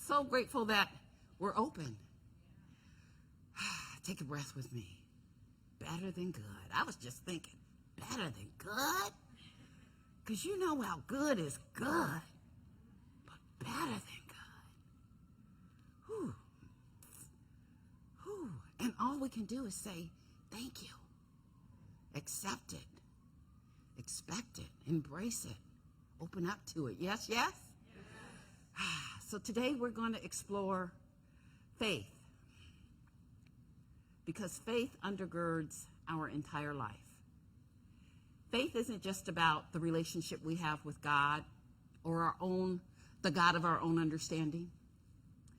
so grateful that we're open. Take a breath with me. Better than good. I was just thinking, better than good? Because you know how good is good, but better than good. Whew. Whew. And all we can do is say, thank you. Accept it. Expect it. Embrace it. Open up to it. Yes, yes? Yes. So today we're going to explore faith. Because faith undergirds our entire life. Faith isn't just about the relationship we have with God or the God of our own understanding.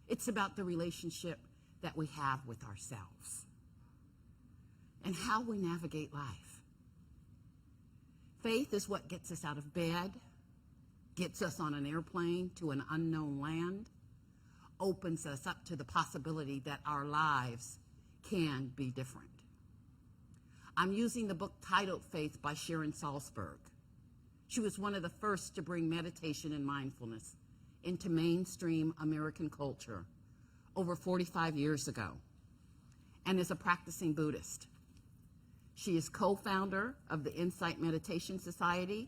It's about the relationship that we have with ourselves and how we navigate life. Faith is what gets us out of bed, gets us on an airplane to an unknown land, opens us up to the possibility that our lives can be different. I'm using the book titled Faith by Sharon Salzberg. She was one of the first to bring meditation and mindfulness into mainstream American culture over 45 years ago, and is a practicing Buddhist. She is co-founder of the Insight Meditation Society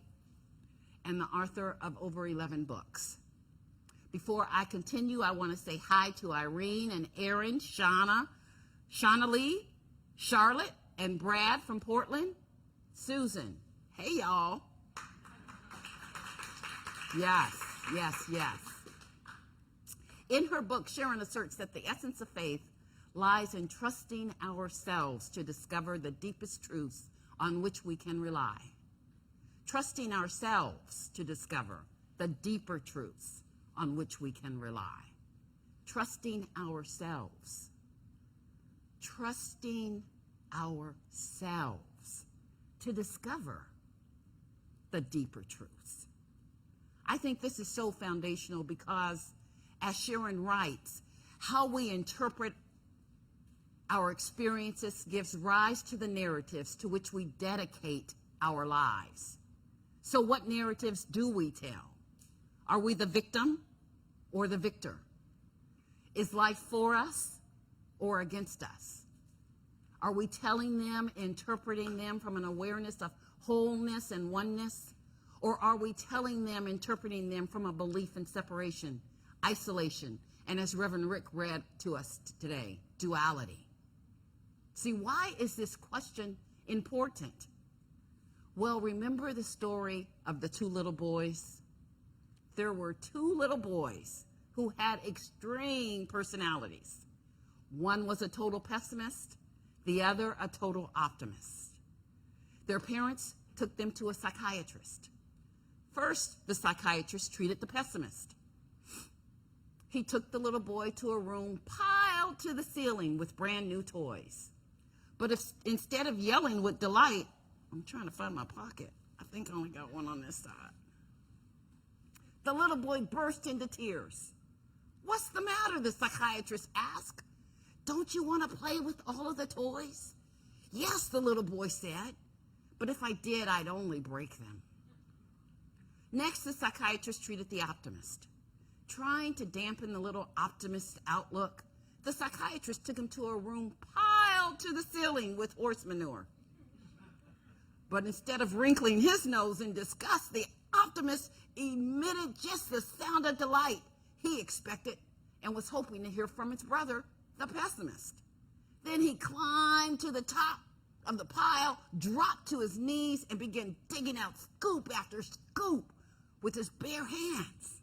and the author of over 11 books. Before I continue, I want to say hi to Irene and Erin, Shauna Lee, Charlotte, and Brad from Portland. Susan, hey y'all. Yes. In her book, Sharon asserts that the essence of faith lies in trusting ourselves to discover the deepest truths on which we can rely. Trusting ourselves to discover the deeper truths on which we can rely. Trusting ourselves. Trusting ourselves to discover the deeper truths. I think this is so foundational because, as Sharon writes, how we interpret our experiences gives rise to the narratives to which we dedicate our lives. So what narratives do we tell? Are we the victim or the victor? Is life for us or against us? Are we telling them, interpreting them from an awareness of wholeness and oneness? Or are we telling them, interpreting them from a belief in separation, isolation, and as Reverend Rick read to us today, duality? See, why is this question important? Well, remember the story of the two little boys? There were two little boys who had extreme personalities. One was a total pessimist, the other a total optimist. Their parents took them to a psychiatrist. First, the psychiatrist treated the pessimist. He took the little boy to a room piled to the ceiling with brand new toys. But instead of yelling with delight, I'm trying to find my pocket. I think I only got one on this side. The little boy burst into tears. What's the matter? The psychiatrist asked. Don't you want to play with all of the toys? Yes, the little boy said, but if I did, I'd only break them. Next, the psychiatrist treated the optimist. Trying to dampen the little optimist's outlook, the psychiatrist took him to a room piled to the ceiling with horse manure. But instead of wrinkling his nose in disgust, the optimist emitted just the sound of delight he expected and was hoping to hear from his brother, the pessimist. Then he climbed to the top of the pile, dropped to his knees, and began digging out scoop after scoop with his bare hands.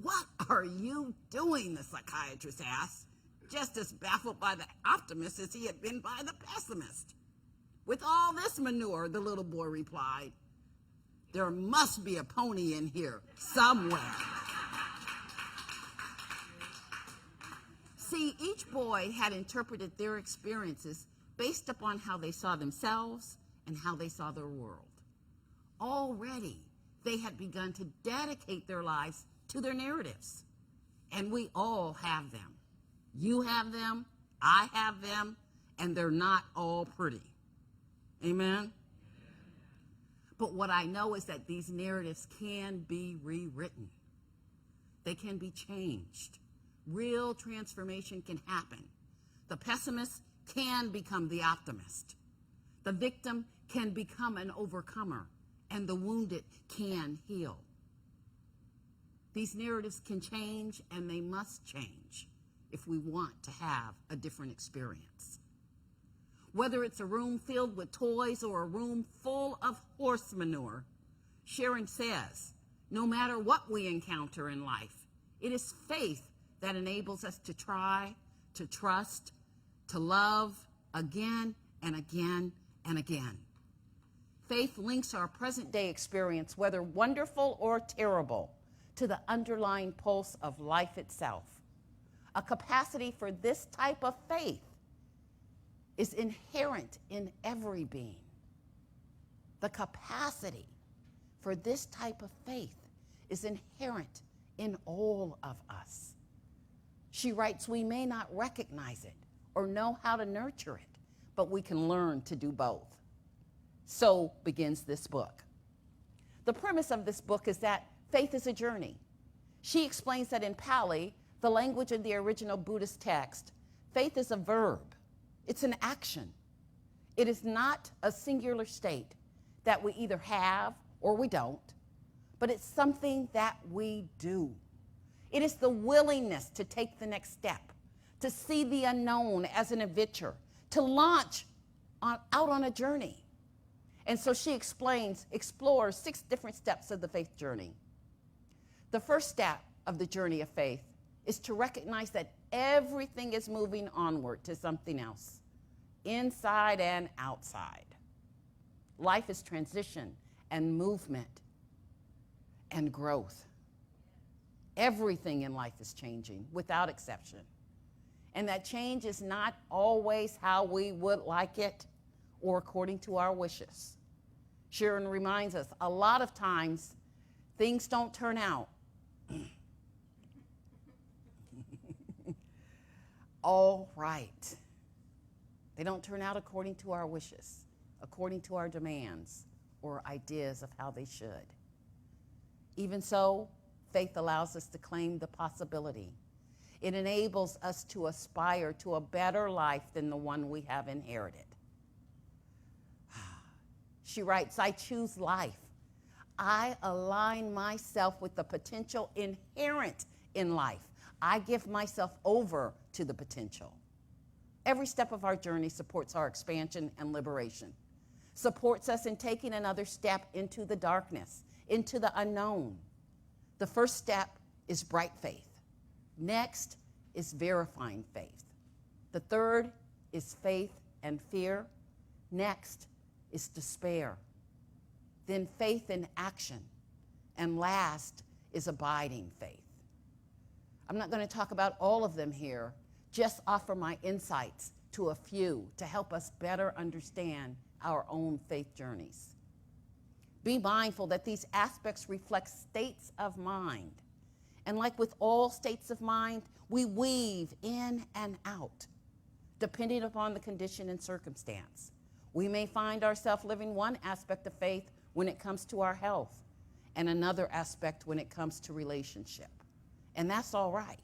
What are you doing? The psychiatrist asked, just as baffled by the optimist as he had been by the pessimist. With all this manure, the little boy replied, there must be a pony in here somewhere. See, each boy had interpreted their experiences based upon how they saw themselves and how they saw their world. Already, they had begun to dedicate their lives to their narratives. And we all have them. You have them, I have them, and they're not all pretty. Amen? But what I know is that these narratives can be rewritten. They can be changed. Real transformation can happen. The pessimist can become the optimist. The victim can become an overcomer, and the wounded can heal. These narratives can change, and they must change if we want to have a different experience. Whether it's a room filled with toys or a room full of horse manure, Sharon says, no matter what we encounter in life, it is faith that enables us to try, to trust, to love again and again and again. Faith links our present day experience, whether wonderful or terrible, to the underlying pulse of life itself. A capacity for this type of faith is inherent in every being. The capacity for this type of faith is inherent in all of us. She writes, we may not recognize it or know how to nurture it, but we can learn to do both. So begins this book. The premise of this book is that faith is a journey. She explains that in Pali, the language of the original Buddhist text, faith is a verb. It's an action. It is not a singular state that we either have or we don't, but it's something that we do. It is the willingness to take the next step, to see the unknown as an adventure, to launch out on a journey. And so she explores 6 different steps of the faith journey. The first step of the journey of faith is to recognize that everything is moving onward to something else, inside and outside. Life is transition and movement and growth. Everything in life is changing without exception. And that change is not always how we would like it or according to our wishes. Sharon reminds us a lot of times things don't turn out all right. They don't turn out according to our wishes, according to our demands or ideas of how they should. Even so, faith allows us to claim the possibility. It enables us to aspire to a better life than the one we have inherited. She writes, I choose life. I align myself with the potential inherent in life. I give myself over to the potential. Every step of our journey supports our expansion and liberation, supports us in taking another step into the darkness, into the unknown. The first step is bright faith. Next is verifying faith. The third is faith and fear. Next is despair. Then faith in action. And last is abiding faith. I'm not going to talk about all of them here, just offer my insights to a few to help us better understand our own faith journeys. Be mindful that these aspects reflect states of mind. And like with all states of mind, we weave in and out, depending upon the condition and circumstance. We may find ourselves living one aspect of faith when it comes to our health, and another aspect when it comes to relationship. And that's all right.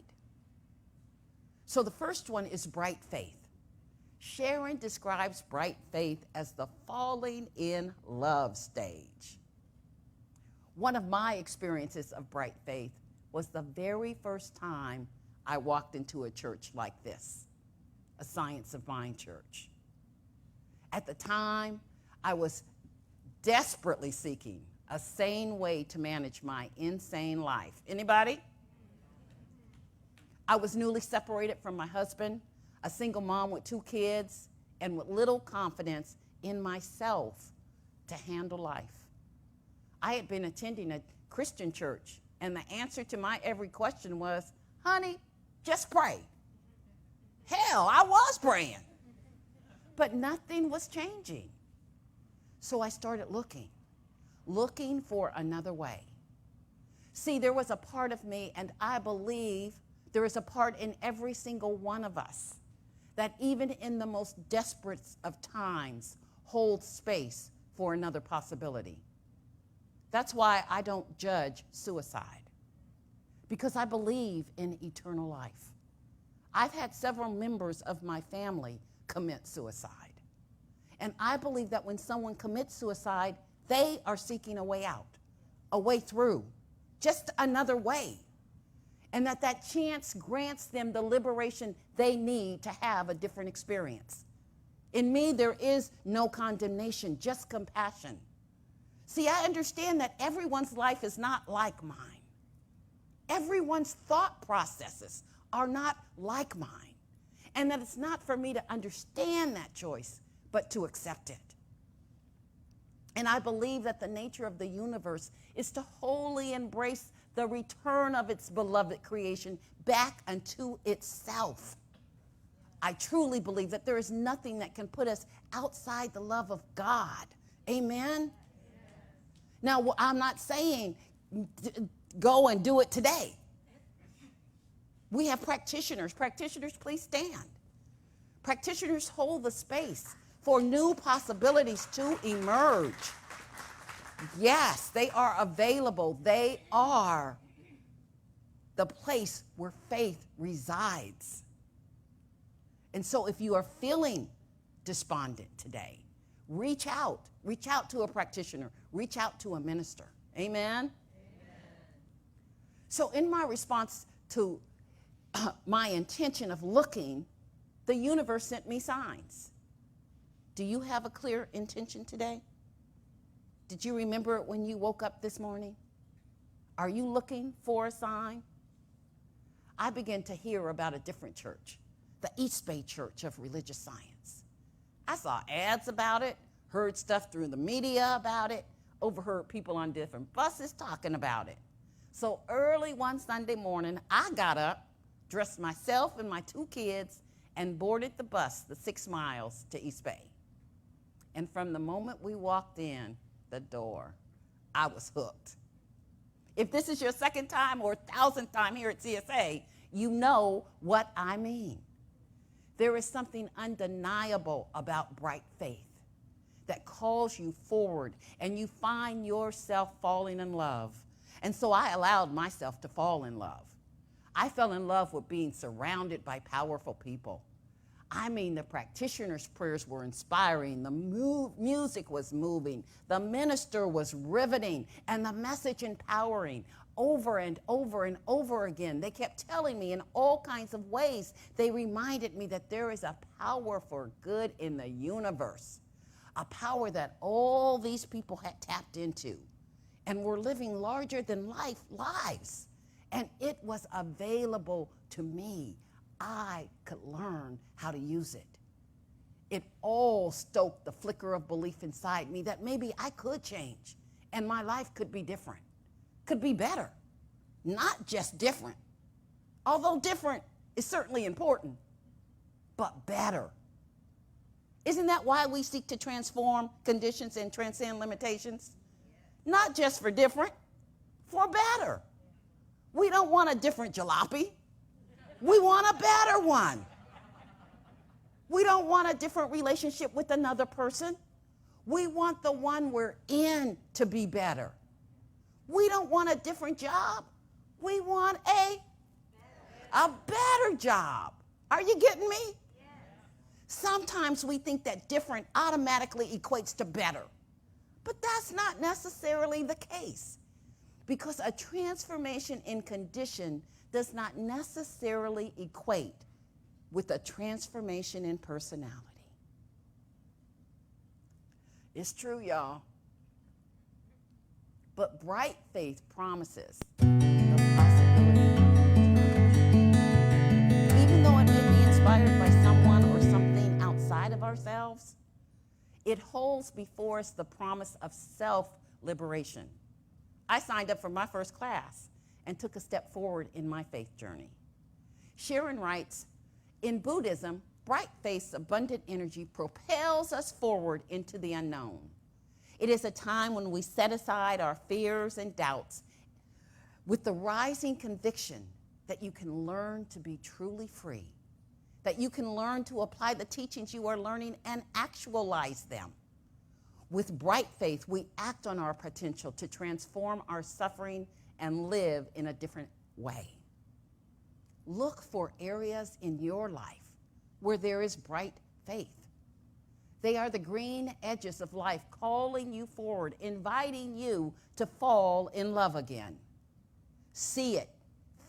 So the first one is bright faith. Sharon describes bright faith as the falling in love stage. One of my experiences of bright faith was the very first time I walked into a church like this, a Science of Mind church. At the time, I was desperately seeking a sane way to manage my insane life. Anybody? I was newly separated from my husband, a single mom with 2 kids, and with little confidence in myself to handle life. I had been attending a Christian church, and the answer to my every question was, honey, just pray. Hell, I was praying. But nothing was changing. So I started looking for another way. See, there was a part of me, and I believe there is a part in every single one of us that even in the most desperate of times holds space for another possibility. That's why I don't judge suicide, because I believe in eternal life. I've had several members of my family commit suicide. And I believe that when someone commits suicide, they are seeking a way out, a way through, just another way. And that chance grants them the liberation they need to have a different experience. In me, there is no condemnation, just compassion. See, I understand that everyone's life is not like mine. Everyone's thought processes are not like mine. And that it's not for me to understand that choice, but to accept it. And I believe that the nature of the universe is to wholly embrace the return of its beloved creation back unto itself. I truly believe that there is nothing that can put us outside the love of God. Amen? Now, I'm not saying go and do it today. We have practitioners. Practitioners, please stand. Practitioners hold the space for new possibilities to emerge. Yes, they are available. They are the place where faith resides. And so if you are feeling despondent today, reach out. Reach out to a practitioner. Reach out to a minister. Amen? Amen. So in my response to my intention of looking, the universe sent me signs. Do you have a clear intention today? Did you remember it when you woke up this morning? Are you looking for a sign? I began to hear about a different church, the East Bay Church of Religious Science. I saw ads about it, heard stuff through the media about it, overheard people on different buses talking about it. So early one Sunday morning, I got up, dressed myself and my 2 kids, and boarded the bus the 6 miles to East Bay. And from the moment we walked in the door, I was hooked. If this is your second time or 1,000th time here at CSA, you know what I mean. There is something undeniable about bright faith that calls you forward and you find yourself falling in love. And so I allowed myself to fall in love. I fell in love with being surrounded by powerful people. I mean, the practitioners' prayers were inspiring, the music was moving, the minister was riveting, and the message empowering. Over and over and over again, they kept telling me in all kinds of ways, they reminded me that there is a power for good in the universe, a power that all these people had tapped into and were living larger than life lives. And it was available to me. I could learn how to use it. It all stoked the flicker of belief inside me that maybe I could change and my life could be different, could be better, not just different. Although different is certainly important, but better. Isn't that why we seek to transform conditions and transcend limitations? Not just for different, for better. We don't want a different jalopy. We want a better one. We don't want a different relationship with another person. We want the one we're in to be better. We don't want a different job. We want a better job. Are you getting me? Yes. Sometimes we think that different automatically equates to better. But that's not necessarily the case, because a transformation in condition does not necessarily equate with a transformation in personality. It's true, y'all. But bright faith promises the possibility of change. Even though it may be inspired by someone or something outside of ourselves, it holds before us the promise of self-liberation. I signed up for my first class and took a step forward in my faith journey. Sharon writes, in Buddhism, bright faith's abundant energy propels us forward into the unknown. It is a time when we set aside our fears and doubts with the rising conviction that you can learn to be truly free, that you can learn to apply the teachings you are learning and actualize them. With bright faith, we act on our potential to transform our suffering and live in a different way. Look for areas in your life where there is bright faith. They are the green edges of life calling you forward, inviting you to fall in love again. See it,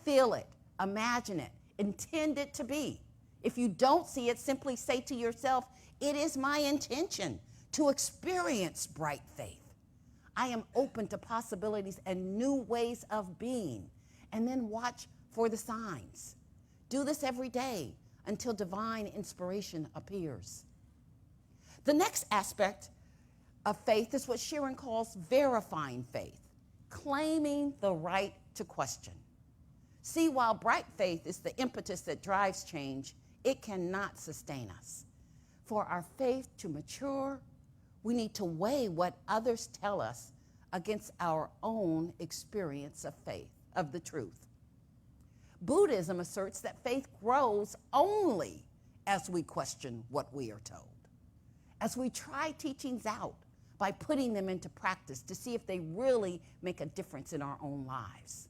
feel it, imagine it, intend it to be. If you don't see it, simply say to yourself, it is my intention to experience bright faith. I am open to possibilities and new ways of being. And then watch for the signs. Do this every day until divine inspiration appears. The next aspect of faith is what Sharon calls verifying faith, claiming the right to question. See, while bright faith is the impetus that drives change, it cannot sustain us. For our faith to mature, we need to weigh what others tell us against our own experience of faith, of the truth. Buddhism asserts that faith grows only as we question what we are told, as we try teachings out by putting them into practice to see if they really make a difference in our own lives.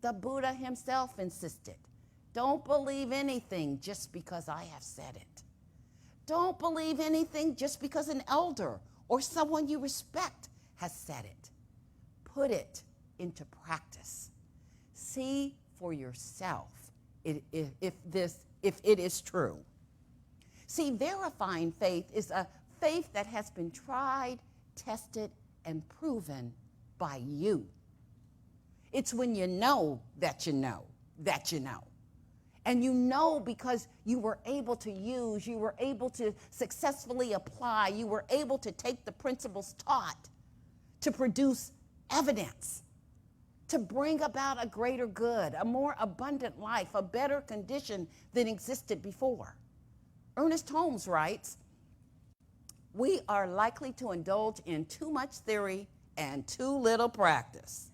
The Buddha himself insisted, don't believe anything just because I have said it. Don't believe anything just because an elder or someone you respect has said it. Put it into practice. See for yourself if it is true. See, verifying faith is a faith that has been tried, tested, and proven by you. It's when you know that you know that you know. And you know because you were able to use, you were able to successfully apply, you were able to take the principles taught to produce evidence, to bring about a greater good, a more abundant life, a better condition than existed before. Ernest Holmes writes, we are likely to indulge in too much theory and too little practice.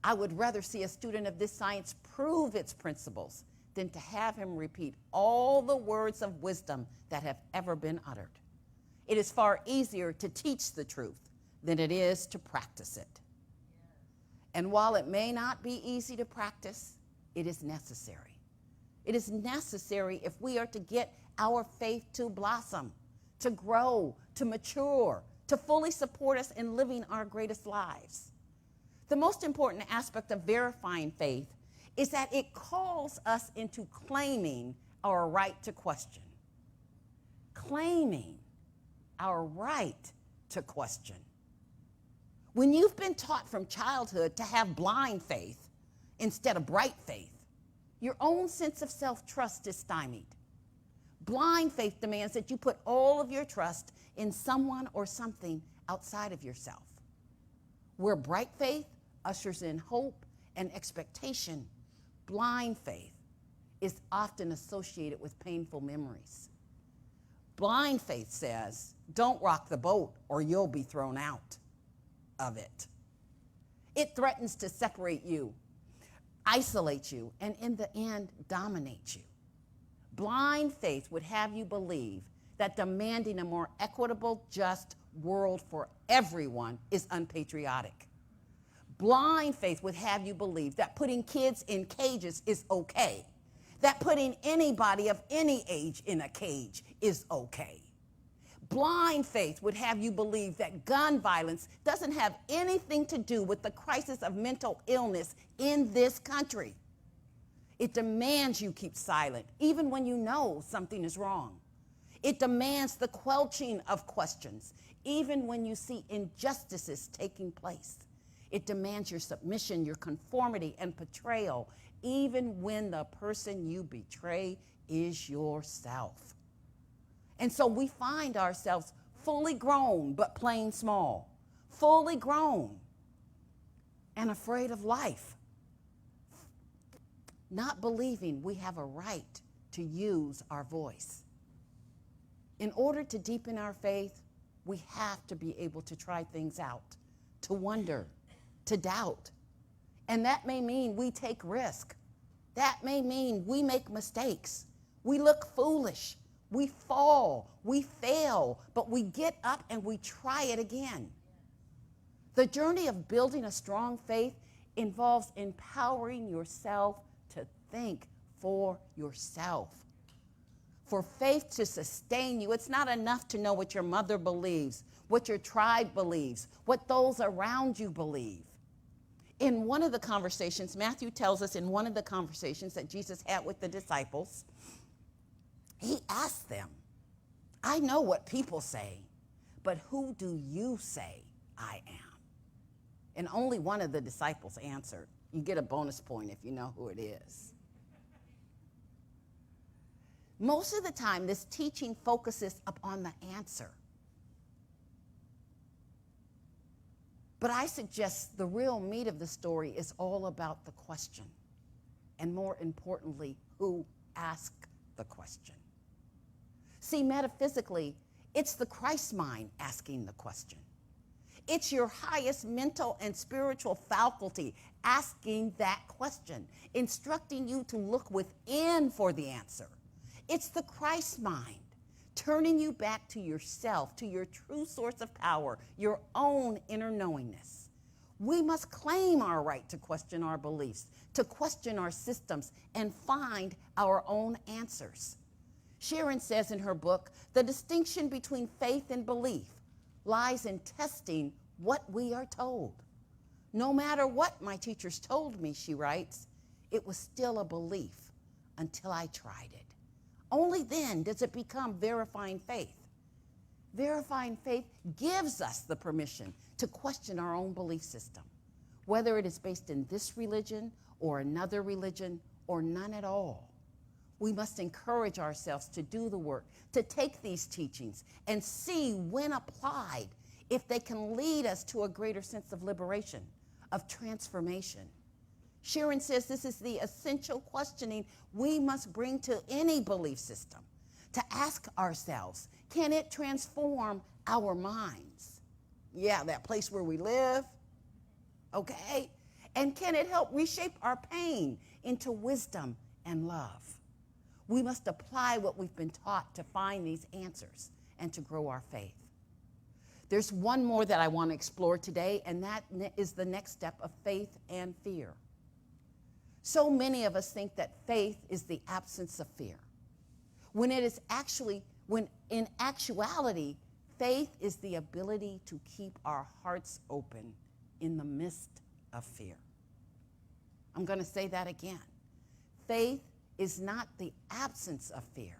I would rather see a student of this science prove its principles than to have him repeat all the words of wisdom that have ever been uttered. It is far easier to teach the truth than it is to practice it. And while it may not be easy to practice, it is necessary. It is necessary if we are to get our faith to blossom, to grow, to mature, to fully support us in living our greatest lives. The most important aspect of verifying faith is that it calls us into claiming our right to question. Claiming our right to question. When you've been taught from childhood to have blind faith instead of bright faith, your own sense of self-trust is stymied. Blind faith demands that you put all of your trust in someone or something outside of yourself. Where bright faith ushers in hope and expectation, blind faith is often associated with painful memories. Blind faith says, don't rock the boat or you'll be thrown out of it. It threatens to separate you, isolate you, and in the end, dominate you. Blind faith would have you believe that demanding a more equitable, just world for everyone is unpatriotic. Blind faith would have you believe that putting kids in cages is okay, that putting anybody of any age in a cage is okay. Blind faith would have you believe that gun violence doesn't have anything to do with the crisis of mental illness in this country. It demands you keep silent, even when you know something is wrong. It demands the quelching of questions, even when you see injustices taking place. It demands your submission, your conformity, and betrayal, even when the person you betray is yourself. And so we find ourselves fully grown, but playing small, fully grown and afraid of life, not believing we have a right to use our voice. In order to deepen our faith, we have to be able to try things out, to wonder, to doubt. And that may mean we take risk. That may mean we make mistakes. We look foolish. We fall. We fail. But we get up and we try it again. The journey of building a strong faith involves empowering yourself to think for yourself. For faith to sustain you, it's not enough to know what your mother believes, what your tribe believes, what those around you believe. In one of the conversations, Matthew tells us in one of the conversations that Jesus had with the disciples, he asked them, I know what people say, but who do you say I am? And only one of the disciples answered. You get a bonus point if you know who it is. Most of the time, this teaching focuses upon the answer. But I suggest the real meat of the story is all about the question. And more importantly, who asked the question. See, metaphysically, it's the Christ mind asking the question. It's your highest mental and spiritual faculty asking that question, instructing you to look within for the answer. It's the Christ mind turning you back to yourself, to your true source of power, your own inner knowingness. We must claim our right to question our beliefs, to question our systems, and find our own answers. Sharon says in her book, the distinction between faith and belief lies in testing what we are told. No matter what my teachers told me, she writes, it was still a belief until I tried it. Only then does it become verifying faith. Verifying faith gives us the permission to question our own belief system, whether it is based in this religion or another religion or none at all. We must encourage ourselves to do the work, to take these teachings and see when applied if they can lead us to a greater sense of liberation, of transformation. Sharon says this is the essential questioning we must bring to any belief system, to ask ourselves, can it transform our minds? Yeah, that place where we live, okay? And can it help reshape our pain into wisdom and love? We must apply what we've been taught to find these answers and to grow our faith. There's one more that I want to explore today, and that is the next step of faith and fear. So many of us think that faith is the absence of fear, when in actuality, faith is the ability to keep our hearts open in the midst of fear. I'm going to say that again. Faith is not the absence of fear.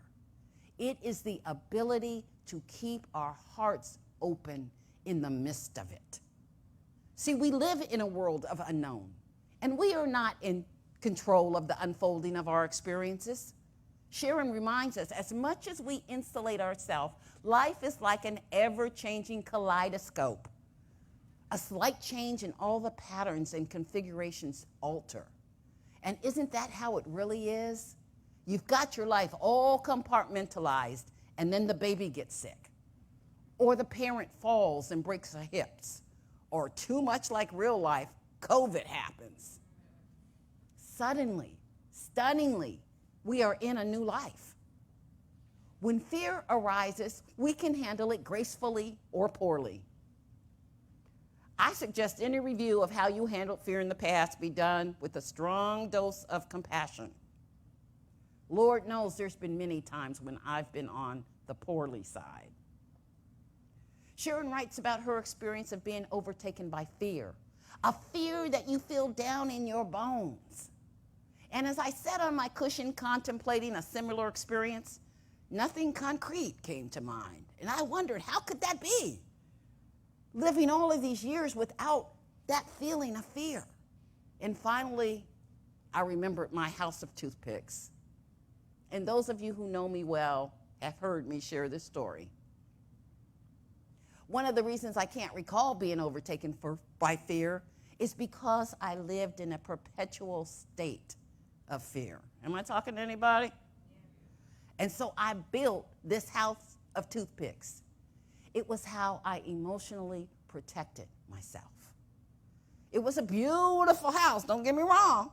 It is the ability to keep our hearts open in the midst of it. See, we live in a world of unknown, and we are not in control of the unfolding of our experiences. Sharon reminds us, as much as we insulate ourselves, life is like an ever-changing kaleidoscope. A slight change in all the patterns and configurations alter. And isn't that how it really is? You've got your life all compartmentalized, and then the baby gets sick. Or the parent falls and breaks their hips. Or too much like real life, COVID happens. Suddenly, stunningly, we are in a new life. When fear arises, we can handle it gracefully or poorly. I suggest any review of how you handled fear in the past be done with a strong dose of compassion. Lord knows there's been many times when I've been on the poorly side. Sharon writes about her experience of being overtaken by fear, a fear that you feel down in your bones. And as I sat on my cushion contemplating a similar experience, nothing concrete came to mind. And I wondered, how could that be? Living all of these years without that feeling of fear. And finally, I remembered my house of toothpicks. And those of you who know me well have heard me share this story. One of the reasons I can't recall being overtaken by fear is because I lived in a perpetual state of fear. Am I talking to anybody? Yeah. And so I built this house of toothpicks. It was how I emotionally protected myself. It was a beautiful house, don't get me wrong,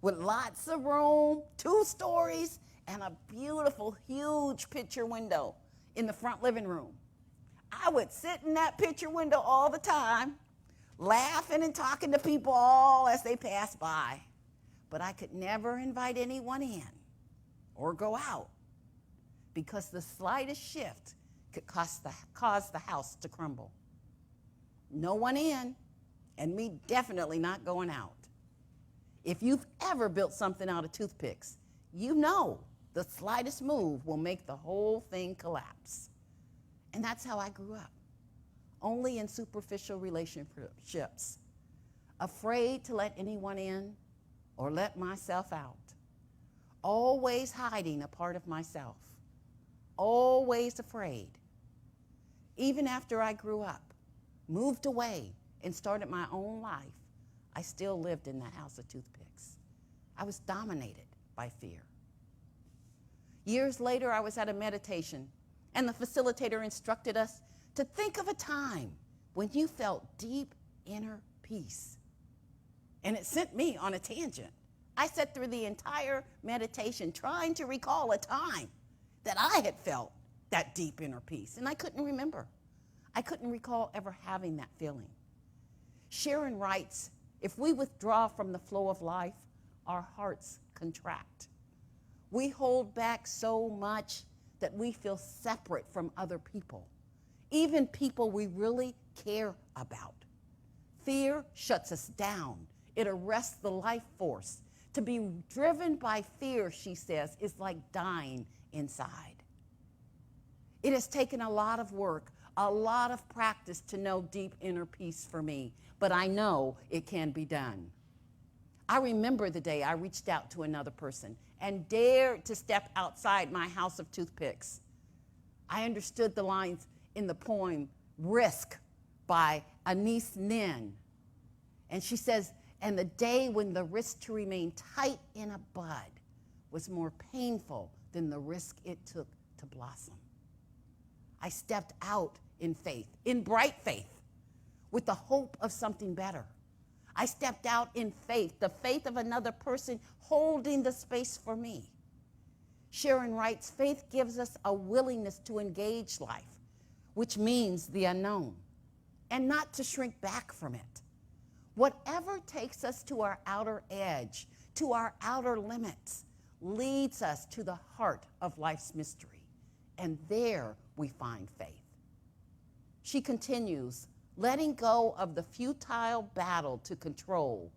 with lots of room, 2 stories, and a beautiful, huge picture window in the front living room. I would sit in that picture window all the time, laughing and talking to people all as they pass by. But I could never invite anyone in or go out because the slightest shift could cause the house to crumble. No one in, and me definitely not going out. If you've ever built something out of toothpicks, you know the slightest move will make the whole thing collapse. And that's how I grew up, only in superficial relationships, afraid to let anyone in or let myself out, always hiding a part of myself, always afraid. Even after I grew up, moved away, and started my own life, I still lived in the house of toothpicks. I was dominated by fear. Years later, I was at a meditation, and the facilitator instructed us to think of a time when you felt deep inner peace. And it sent me on a tangent. I sat through the entire meditation trying to recall a time that I had felt that deep inner peace, and I couldn't remember. I couldn't recall ever having that feeling. Sharon writes, if we withdraw from the flow of life, our hearts contract. We hold back so much that we feel separate from other people, even people we really care about. Fear shuts us down. It arrests the life force. To be driven by fear, she says, is like dying inside. It has taken a lot of work, a lot of practice to know deep inner peace for me, but I know it can be done. I remember the day I reached out to another person and dared to step outside my house of toothpicks. I understood the lines in the poem Risk by Anais Nin. And she says, and the day when the risk to remain tight in a bud was more painful than the risk it took to blossom. I stepped out in faith, in bright faith, with the hope of something better. I stepped out in faith, the faith of another person holding the space for me. Sharon writes, faith gives us a willingness to engage life, which means the unknown, and not to shrink back from it. Whatever takes us to our outer edge, to our outer limits, leads us to the heart of life's mystery, and there we find faith. She continues, letting go of the futile battle to control,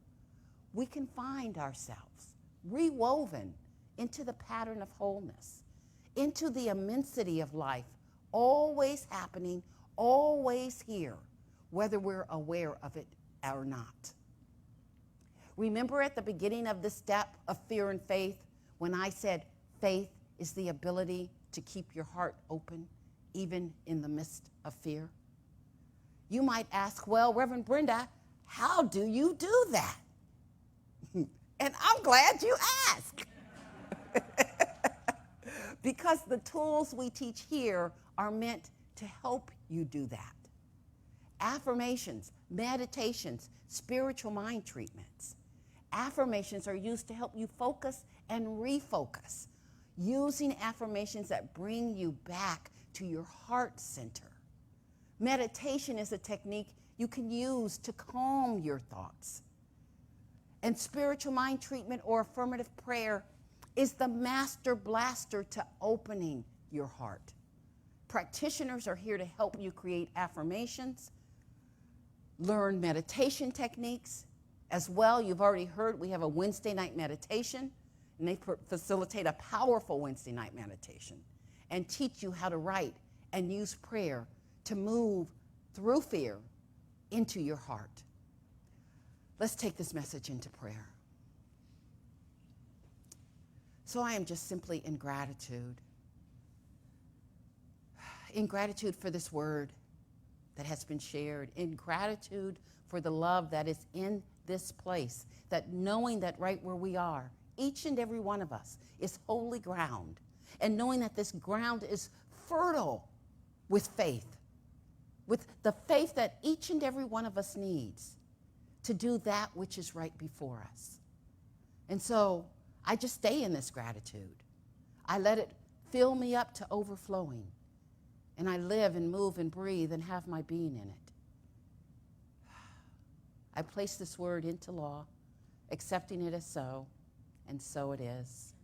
we can find ourselves rewoven into the pattern of wholeness, into the immensity of life, always happening, always here, whether we're aware of it or not. Remember at the beginning of this step of fear and faith when I said faith is the ability to keep your heart open even in the midst of fear? You might ask, well, Reverend Bryndé, how do you do that? And I'm glad you asked. Because the tools we teach here are meant to help you do that. Affirmations, meditations, spiritual mind treatments. Affirmations are used to help you focus and refocus, using affirmations that bring you back to your heart center. Meditation is a technique you can use to calm your thoughts. And spiritual mind treatment or affirmative prayer is the master blaster to opening your heart. Practitioners are here to help you create affirmations, learn meditation techniques. As well, you've already heard we have a Wednesday night meditation, and they facilitate a powerful Wednesday night meditation and teach you how to write and use prayer to move through fear into your heart. Let's take this message into prayer. So I am just simply in gratitude for this word that has been shared, in gratitude for the love that is in this place, that knowing that right where we are, each and every one of us is holy ground, and knowing that this ground is fertile with faith, with the faith that each and every one of us needs to do that which is right before us. And so I just stay in this gratitude. I let it fill me up to overflowing, and I live and move and breathe and have my being in it. I place this word into law, accepting it as so, and so it is.